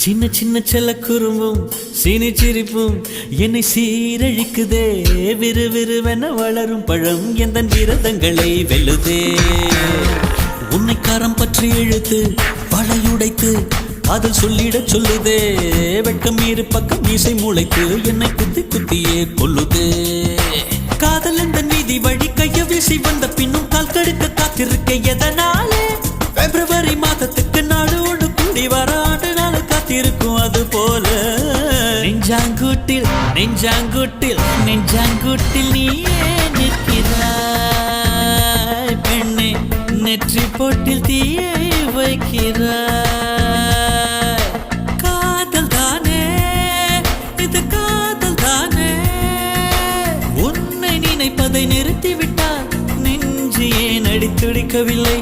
சின்ன சின்ன செல்ல குறும்பும் சீனி சிரிப்பும் என்னை சீரழிக்குதே. விறுவிறுவென வளரும் பழம் எந்த விரதங்களை வெல்லுதே. உன்னை கரம் பற்றி இழுத்து வளையுடைத்து காதல் சொல்லிடச் சொல்லுதே. வெட்கம் இரு பக்கம் மீசை முளைத்து என்னை குத்தி குத்தியே கொல்லுதே. காதல் எந்த நீதி வழி கைய வீசி வந்த பின்னும் கால் கடுக்க காத்திருக்க எதனாலே? பிப்ரவரி மாதத்துக்கு நாடு ஒன்று கூடி வர ஆண்டு நாள் காத்திருக்கும். அது போல நெஞ்சாங்கூட்டில் நெஞ்சாங்கூட்டில் நெஞ்சாங்கூட்டில் நீயே நிற்கிறாய் பெண்ணே. நெற்றி போட்டில் தீயை வைக்கிறாய். காதல் தானே இது, காதல் தானே. உன்னை நினைப்பதை நிறுத்திவிட்டால் நெஞ்சு ஏன் அடித்துடிக்கவில்லை?